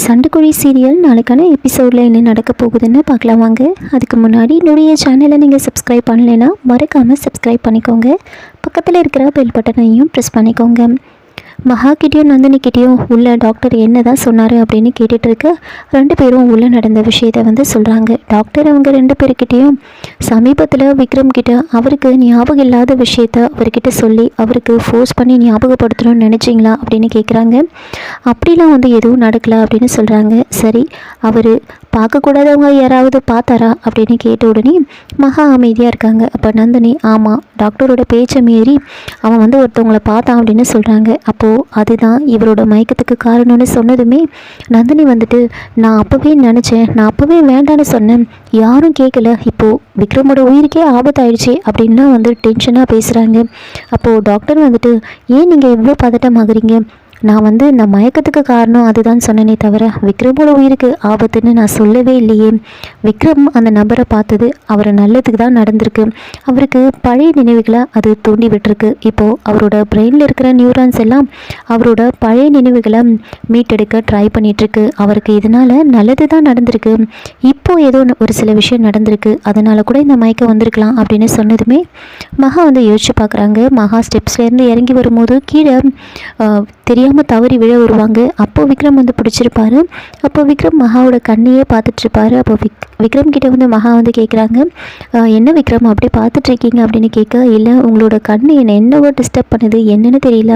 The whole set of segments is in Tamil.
சண்டைக்கோழி சீரியல் நாளைக்கான எபிசோடில் என்ன நடக்க போகுதுன்னு பார்க்கலாம் வாங்க. அதுக்கு முன்னாடி என்னுடைய சேனலை நீங்கள் சப்ஸ்கிரைப் பண்ணலைன்னா மறக்காமல் சப்ஸ்கிரைப் பண்ணிக்கோங்க. பக்கத்தில் இருக்கிற பெல் பட்டனையும் ப்ரெஸ் பண்ணிக்கோங்க. மகாக்கிட்டேயும் நந்தினிக்கிட்டேயும் உள்ள டாக்டர் என்ன தான் சொன்னார் அப்படின்னு கேட்டுட்ருக்கு. ரெண்டு பேரும் உள்ளே நடந்த விஷயத்தை சொல்கிறாங்க. டாக்டர் அவங்க ரெண்டு பேர்கிட்டையும் சமீபத்தில் விக்ரம் கிட்ட அவருக்கு ஞாபகம் இல்லாத விஷயத்த அவர்கிட்ட சொல்லி அவருக்கு ஃபோர்ஸ் பண்ணி ஞாபகப்படுத்தணும்னு நினச்சிங்களா அப்படின்னு கேட்குறாங்க. அப்படிலாம் எதுவும் நடக்கலை அப்படின்னு சொல்கிறாங்க. சரி, அவர் பார்க்கக்கூடாதவங்க யாராவது பார்த்தாரா அப்படின்னு கேட்ட உடனே மகா அமைதியாக இருக்காங்க. அப்போ நந்தினி, ஆமாம், டாக்டரோட பேச்சை மீறி அவன் ஒருத்தவங்களை பார்த்தான் அப்படின்னு சொல்கிறாங்க. அப்போது அதுதான் இவரோட மயக்கத்துக்கு காரணம்னு சொன்னதுமே நந்தினி நான் அப்போவே நினச்சேன், நான் அப்போவே வேண்டான்னு சொன்னேன், யாரும் கேட்கல, இப்போது விக்ரமோட உயிருக்கே ஆபத்தாயிடுச்சு அப்படின்லாம் டென்ஷனாக பேசுகிறாங்க. அப்போது டாக்டர் ஏன் நீங்கள் எவ்வளோ பதட்டமாகறீங்க, நான் இந்த மயக்கத்துக்கு காரணம் அதுதான் சொன்னேனே தவிர விக்ரமோட உயிருக்கு ஆபத்துன்னு நான் சொல்லவே இல்லையே. விக்ரம் அந்த நபரை பார்த்தது அவர் நல்லதுக்கு தான் நடந்திருக்கு. அவருக்கு பழைய நினைவுகளை அது தூண்டி விட்டுருக்கு. இப்போது அவரோட பிரெயினில் இருக்கிற நியூரான்ஸ் எல்லாம் அவரோட பழைய நினைவுகளை மீட்டெடுக்க ட்ரை பண்ணிகிட்ருக்கு. அவருக்கு இதனால் நல்லது தான் நடந்திருக்கு. இப்போது ஏதோ ஒரு சில விஷயம் நடந்திருக்கு, அதனால் கூட இந்த மயக்கம் வந்திருக்கலாம் அப்படின்னு சொன்னதுமே மகா யோசிச்சு பார்க்குறாங்க. மகா ஸ்டெப்ஸ்லேருந்து இறங்கி வரும்போது கீழே தெரியாமல் தவறி விழ வருவாங்க. அப்போது விக்ரம் பிடிச்சிருப்பாரு. அப்போ விக்ரம் மகாவோட கண்ணையே பார்த்துட்ருப்பாரு. அப்போ விக்ரம் கிட்டே மகா கேட்குறாங்க, என்ன விக்ரம் அப்படி பார்த்துட்ருக்கீங்க அப்படின்னு கேட்க, இல்லை உங்களோட கண் என்னவோ டிஸ்டர்ப் பண்ணுது, என்னன்னு தெரியல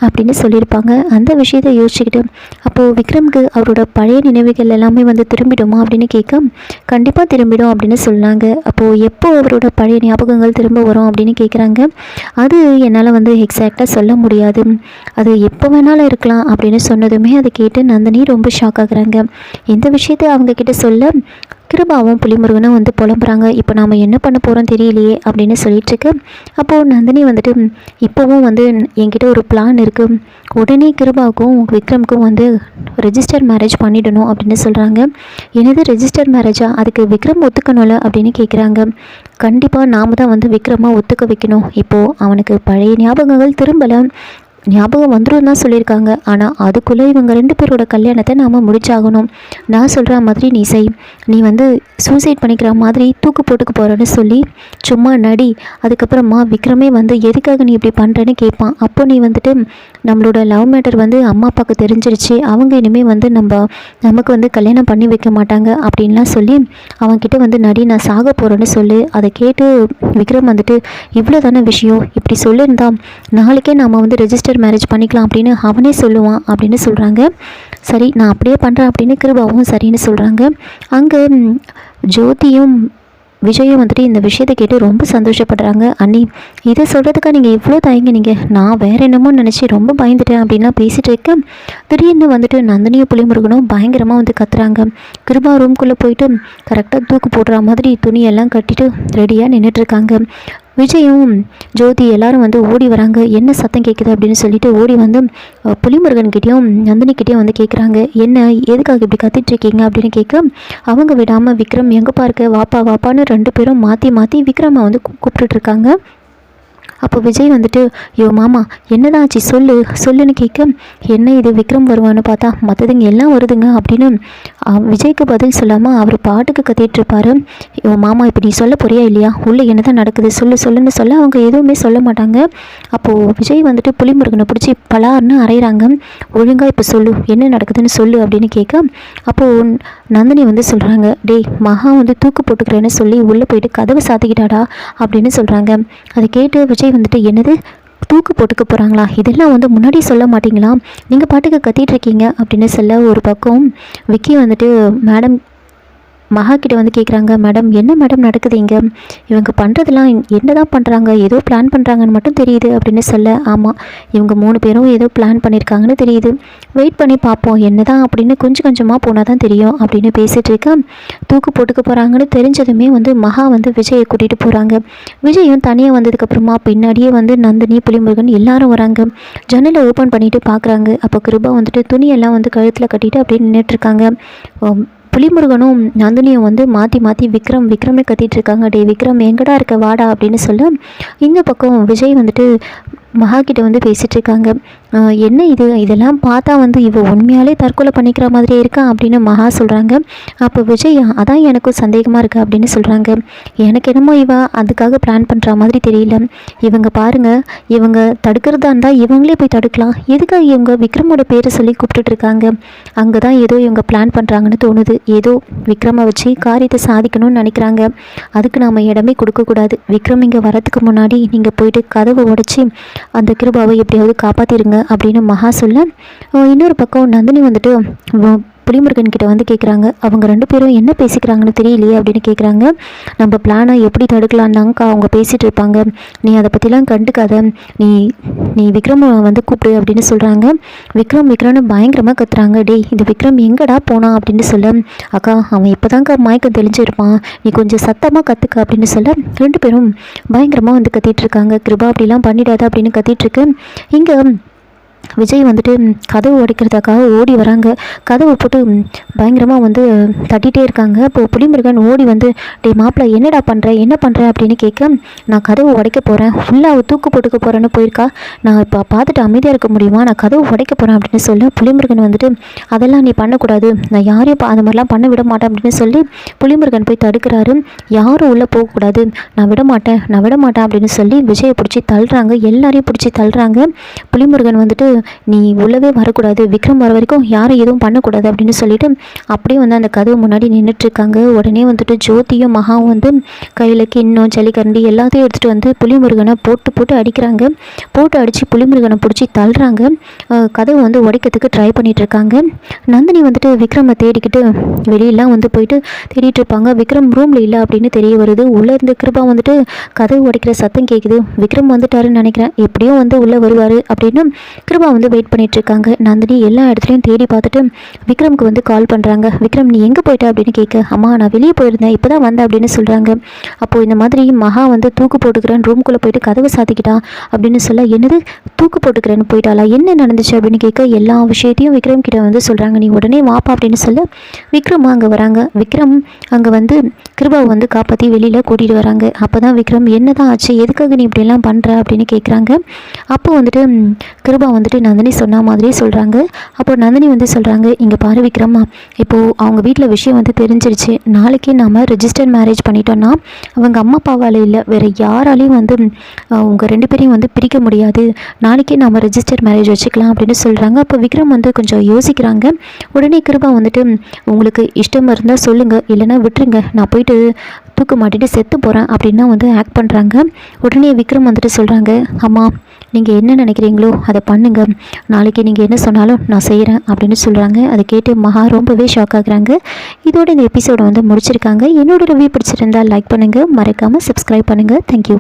அப்படின்னு சொல்லியிருப்பாங்க. அந்த விஷயத்தை யோசிச்சுக்கிட்டு அப்போது விக்ரம்க்கு அவரோட பழைய நினைவுகள் எல்லாமே திரும்பிடுமா அப்படின்னு கேட்க, கண்டிப்பாக திரும்பிடும் அப்படின்னு சொன்னாங்க. அப்போது எப்போ அவரோட பழைய ஞாபகங்கள் திரும்ப வரும் அப்படின்னு கேட்குறாங்க. அது என்னால் எக்ஸாக்டாக சொல்ல முடியாது, அது எப்போ வேணாலும் இருக்கலாம் அப்படின்னு சொன்னதுமே அதை கேட்டு நந்தினி ரொம்ப ஷாக் ஆகுறாங்க. இந்த விஷயத்தை அவங்கக்கிட்ட சொல்ல கிருபாவும் புலிமுருகனும் புலம்புறாங்க. இப்போ நாம் என்ன பண்ண போகிறோம் தெரியலையே அப்படின்னு சொல்லிட்டுருக்கு. அப்போது நந்தினி இப்போவும் என்கிட்ட ஒரு பிளான் இருக்குது, உடனே கிருபாவுக்கும் விக்ரமுக்கும் ரெஜிஸ்டர் மேரேஜ் பண்ணிடணும் அப்படின்னு சொல்கிறாங்க. என்னது ரெஜிஸ்டர் மேரேஜா, அதுக்கு விக்ரம் ஒத்துக்கணும்ல அப்படின்னு கேட்குறாங்க. கண்டிப்பாக நாம் தான் விக்ரமா ஒத்துக்க வைக்கணும். இப்போது அவனுக்கு பழைய ஞாபகங்கள் திரும்பலை, ஞாபகம் வந்துடும் தான் சொல்லியிருக்காங்க. ஆனால் அதுக்குள்ளே இவங்க ரெண்டு பேரோட கல்யாணத்தை நாம் முடிச்சாகணும். நான் சொல்கிற மாதிரி நீ செய், நீ சூசைட் பண்ணிக்கிற மாதிரி தூக்கு போட்டுக்கு போகிறேன்னு சொல்லி சும்மா நடி. அதுக்கப்புறமா விக்ரமே எதுக்காக நீ இப்படி பண்ணுறேன்னு கேட்பான். அப்போ நீ நம்மளோட லவ் மேட்டர் அம்மா அப்பாவுக்கு தெரிஞ்சிருச்சு, அவங்க இனிமேல் நமக்கு கல்யாணம் பண்ணி வைக்க மாட்டாங்க அப்படின்லாம் சொல்லி அவன்கிட்ட நடி, நான் சாக போகிறேன்னு சொல்லு. அதை கேட்டு விக்ரம் இவ்வளோ தானே விஷயம், இப்படி சொல்லியிருந்தா நாளைக்கே நாம் ரெஜிஸ்டர் மேரேஜ் பண்ணிக்கலாம் அப்படின்னு அவனே சொல்லுவான் அப்படின்னு சொல்கிறாங்க. சரி, நான் அப்படியே பண்ணுறேன் அப்படின்னு கிருபாவும் சரின்னு சொல்கிறாங்க. அங்கே ஜோதியும் விஜயும் இந்த விஷயத்தை கேட்டு ரொம்ப சந்தோஷப்படுறாங்க. அண்ணி, இதை சொல்கிறதுக்காக நீங்கள் இவ்வளோ தயங்கினீங்க, நான் வேறு என்னமோ நினச்சி ரொம்ப பயந்துட்டேன் அப்படின்லாம் பேசிகிட்டு இருக்க திடீர்னு நந்தினியும் புலிமுருகனும் பயங்கரமாக கத்துறாங்க. கிருபா ரூம்குள்ளே போயிட்டு கரெக்டாக தூக்கு போடுற மாதிரி துணியெல்லாம் கட்டிட்டு ரெடியாக நின்றுட்டுருக்காங்க. விஜயும் ஜோதி எல்லாரும் ஓடி வராங்க. என்ன சத்தம் கேட்குது அப்படின்னு சொல்லிட்டு ஓடி புலிமுருகன்கிட்டையும் நந்தினிக்கிட்டையும் கேட்குறாங்க, என்ன எதுக்காக இப்படி கத்திட்ருக்கீங்க அப்படின்னு கேட்க, அவங்க விடாமல் விக்ரம் எங்கே பார்க்க வாப்பா வாப்பான்னு ரெண்டு பேரும் மாற்றி மாற்றி விக்ரமை கூப்பிட்டுட்ருக்காங்க. அப்போ விஜய் யோ மாமா என்னதான் ஆச்சு சொல்லுன்னு கேட்க, என்ன இது விக்ரம் வருவான்னு பார்த்தா மற்றதுங்க எல்லாம் வருதுங்க அப்படின்னு விஜய்க்கு பதில் சொல்லாமல் அவர் பாட்டுக்கு கத்திட்டுருப்பாரு. யோ மாமா, இப்போ நீ சொல்ல போறியா இல்லையா, உள்ளே என்ன தான் நடக்குது சொல்லுன்னு சொல்ல அவங்க எதுவுமே சொல்ல மாட்டாங்க. அப்போது விஜய் புலிமுருகனை பிடிச்சி பலார்னு அரைகிறாங்க. ஒழுங்காக இப்போ சொல்லு, என்ன நடக்குதுன்னு சொல்லு அப்படின்னு கேட்க, அப்போது நந்தினி சொல்கிறாங்க, டேய் மகா தூக்கு போட்டுக்கிறேன்னு சொல்லி உள்ளே போயிட்டு கதவை சாத்திக்கிட்டாடா அப்படின்னு சொல்கிறாங்க. அதை கேட்டு விஜய் என்னது தூக்கு போட்டுக்க போகிறாங்களா, இதெல்லாம் முன்னாடி சொல்ல மாட்டிங்களா, நீங்கள் பாட்டுக்கு கத்திட்டு இருக்கீங்க அப்படின்னு சொல்ல ஒரு பக்கம் விக்கி மேடம் மகா கிட்ட கேட்குறாங்க, மேடம் என்ன மேடம் நடக்குது இங்கே, இவங்க பண்ணுறதெல்லாம் என்ன தான் பண்ணுறாங்க, ஏதோ பிளான் பண்ணுறாங்கன்னு மட்டும் தெரியுது அப்படின்னு சொல்ல, ஆமாம் இவங்க 3 பேரும் ஏதோ பிளான் பண்ணியிருக்காங்கன்னு தெரியுது, வெயிட் பண்ணி பார்ப்போம் என்ன தான் அப்படின்னு கொஞ்சம் கொஞ்சமாக போனால் தான் தெரியும் அப்படின்னு பேசிகிட்டு இருக்க, தூக்கு போட்டுக்க போகிறாங்கன்னு தெரிஞ்சதுமே மகா விஜயை கூட்டிகிட்டு போகிறாங்க. விஜயும் தனியாக வந்ததுக்கப்புறமா பின்னாடியே நந்தினி புலிமுருகன் எல்லாரும் வராங்க. ஜன்னலை ஓப்பன் பண்ணிவிட்டு பார்க்குறாங்க. அப்போ கிருபா துணியெல்லாம் கழுத்தில் கட்டிட்டு அப்படியே நின்றுட்டுருக்காங்க. புலிமுருகனும் நந்தினியும் மாற்றி மாற்றி விக்ரமே கத்திட்டு இருக்காங்க. டே விக்ரம் எங்கடா இருக்க வாடா அப்படின்னு சொல்ல, இந்த பக்கம் விஜய் மகா கிட்ட பேசிகிட்டு இருக்காங்க. என்ன இதெல்லாம் பார்த்தா வந்து இவ உண்மையாலே தற்கொலை பண்ணிக்கிற மாதிரியே இருக்கா அப்படின்னு மகா சொல்கிறாங்க. அப்போ விஜய் அதான் எனக்கும் சந்தேகமாக இருக்குது அப்படின்னு சொல்கிறாங்க. எனக்கு என்னமோ இவ அதுக்காக பிளான் பண்ணுற மாதிரி தெரியல. இவங்க பாருங்க, இவங்க தடுக்கிறதா இருந்தால் இவங்களே போய் தடுக்கலாம். எதுக்காக இவங்க விக்ரமோட பேரை சொல்லி கூப்பிட்டுட்டு இருக்காங்க? அங்கே தான் ஏதோ இவங்க பிளான் பண்ணுறாங்கன்னு தோணுது. ஏதோ விக்ரமை வச்சு காரியத்தை சாதிக்கணும்னு நினைக்கிறாங்க. அதுக்கு நாம் இடமே கொடுக்கக்கூடாது. விக்ரம் இங்கே வரத்துக்கு முன்னாடி நீங்கள் போயிட்டு கதவை உடச்சி அந்த கிருபாவை எப்படியாவது காப்பாற்றிடுங்க அப்படின்னு மகா சொல்ல, இன்னொரு பக்கம் நந்தினி வந்துட்டு புலிமுருகன் கிட்ட வந்து கேட்குறாங்க. அவங்க 2 பேரும் என்ன பேசிக்கிறாங்கன்னு தெரியலையே அப்படின்னு கேட்குறாங்க. நம்ம பிளானை எப்படி தடுக்கலான்னாங்கக்கா அவங்க பேசிகிட்டு இருப்பாங்க, நீ அதை பற்றிலாம் கண்டுக்காத, நீ விக்ரமை வந்து கூப்பிடு அப்படின்னு சொல்கிறாங்க. விக்ரம்னு பயங்கரமாக கத்துறாங்க. டேய், இந்த விக்ரம் எங்கடா போனான் அப்படின்னு சொல்ல, அக்கா அவன் இப்போ தான்க்கா மயக்கம் தெளிஞ்சிருப்பான், நீ கொஞ்சம் சத்தமாக கற்றுக்க அப்படின்னு சொல்ல 2 பேரும் பயங்கரமாக வந்து கத்திகிட்ருக்காங்க. கிருபா அப்படிலாம் பண்ணிடாத அப்படின்னு கத்திகிட்ருக்கு. இங்கே விஜய் வந்துட்டு கதவு உடைக்கிறதுக்காக ஓடி வராங்க. கதவை போட்டு பயங்கரமாக வந்து தட்டிகிட்டே இருக்காங்க. அப்போது புலிமுருகன் ஓடி வந்து, டே மாப்பிள்ளை என்ன பண்ணுற அப்படின்னு கேட்க, நான் கதவு உடைக்க போகிறேன், ஃபுல்லாக தூக்கு போட்டுக்க போகிறேன்னு போயிருக்கா, நான் இப்போ பார்த்துட்டு அமைதியாக இருக்க முடியுமா, நான் கதவு உடைக்க போகிறேன் அப்படின்னு சொல்ல புலிமுருகன் வந்துட்டு, அதெல்லாம் நீ பண்ணக்கூடாது, நான் யாரையும் அந்த மாதிரிலாம் பண்ண விட மாட்டேன் அப்படின்னு சொல்லி புலிமுருகன் போய் தடுக்கிறாரு. யாரும் உள்ளே போகக்கூடாது, நான் விட மாட்டேன் அப்படின்னு சொல்லி விஜயை பிடிச்சி தள்ளுறாங்க. எல்லாரையும் பிடிச்சி தள்ளுறாங்க. புலிமுருகன் வந்துட்டு, நீ உள்ளவே வரக்கூடாது, விக்ரம் வர வரைக்கும் யாரும் எதுவும் பண்ணக்கூடாது அப்படின்னு சொல்லிட்டு அப்படியே வந்து அந்த கதவு முன்னாடி நின்றுட்டுருக்காங்க. உடனே வந்துட்டு ஜோதியும் மகாவும் வந்து கையில் கிண்ணம் ஜல்லிக்கரண்டி எல்லாத்தையும் எடுத்துகிட்டு வந்து புலிமுருகனை போட்டு அடிக்கிறாங்க. போட்டு அடித்து புலிமுருகனை பிடிச்சி தள்ளுறாங்க. கதவு வந்து உடைக்கிறதுக்கு ட்ரை பண்ணிகிட்ருக்காங்க. நந்தினி வந்துட்டு விக்ரமை தேடிக்கிட்டு வெளியெல்லாம் வந்து போயிட்டு தேடிட்டு இருப்பாங்க. விக்ரம் ரூமில் இல்லை அப்படின்னு தெரிய வருது. உள்ளே இருந்து கிருபா வந்துட்டு கதவு உடைக்கிற சத்தம் கேட்குது. விக்ரம் வந்துட்டாருன்னு நினைக்கிறேன், எப்படியும் வந்து உள்ளே வருவார் அப்படின்னு கிருபா வந்து வெயிட் பண்ணிட்டு இருக்காங்க. நந்தினி எல்லா இடத்துலையும் தேடி பார்த்துட்டு விக்ரமுக்கு வந்து கால் பண்ணுறாங்க. விக்ரம் நீ எங்கே போயிட்ட அப்படின்னு கேட்க, அம்மா நான் வெளியே போயிருந்தேன், இப்போ தான் வந்தேன் அப்படின்னு சொல்கிறாங்க. அப்போது இந்த மாதிரி மகா வந்து தூக்கு போட்டுக்கிறேன் ரூம்குள்ளே போயிட்டு கதவை சாத்திக்கிட்டா அப்படின்னு சொல்ல, என்னது தூக்கு போட்டுக்கிறேன்னு போயிட்டாளா, என்ன நடந்துச்சு அப்படின்னு கேட்க, எல்லா விஷயத்தையும் விக்ரம் கிட்ட வந்து சொல்கிறாங்க. நீ உடனே வாப்பா அப்படின்னு சொல்ல விக்ரம் அங்கே வராங்க. விக்ரம் அங்கே வந்து கிருபாவை வந்து காப்பாற்றி வெளியில் கூட்டிகிட்டு வராங்க. அப்போ தான் விக்ரம் என்னதான் ஆச்சு, எதுக்காக நீ இப்படியெல்லாம் பண்ணுற அப்படின்னு கேட்குறாங்க. அப்போ வந்துட்டு கிருபா வந்துட்டு நந்தினி சொன்ன மாதிரியே சொல்கிறாங்க. அப்போ நந்தினி வந்து சொல்கிறாங்க, இங்கே பாரு விக்ரமா, இப்போது அவங்க வீட்டில் விஷயம் வந்து தெரிஞ்சிருச்சு, நாளைக்கே நாம் ரெஜிஸ்டர் மேரேஜ் பண்ணிட்டோன்னா அவங்க அம்மா அப்பாவால் இல்லை வேறு யாராலையும் வந்து உங்கள் 2 பேரையும் வந்து பிரிக்க முடியாது, நாளைக்கே நாம் ரெஜிஸ்டர் மேரேஜ் வச்சுக்கலாம் அப்படின்னு சொல்கிறாங்க. அப்போ விக்ரம் வந்து கொஞ்சம் யோசிக்கிறாங்க. உடனே கிருபா வந்துட்டு, உங்களுக்கு இஷ்டம் இருந்தால் சொல்லுங்கள், இல்லைன்னா விட்டுருங்க, நான் போயிட்டு தூக்க மாட்டிட்டு செத்து போகிறேன் அப்படின்னா வந்து ஆக்ட் பண்ணுறாங்க. உடனே விக்ரம் வந்துட்டு சொல்கிறாங்க, அம்மா நீங்கள் என்ன நினைக்கிறீங்களோ அதை பண்ணுங்கள், நாளைக்கு நீங்கள் என்ன சொன்னாலும் நான் செய்கிறேன் அப்படின்னு சொல்கிறாங்க. அதை கேட்டு மகா ரொம்பவே ஷாக் ஆகுறாங்க. இதோட இந்த எபிசோடை வந்து முடிச்சிருக்காங்க. என்னோட ரிவ்யூ பிடிச்சிருந்தால் லைக் பண்ணுங்கள், மறக்காமல் சப்ஸ்கிரைப் பண்ணுங்கள். தேங்க்யூ.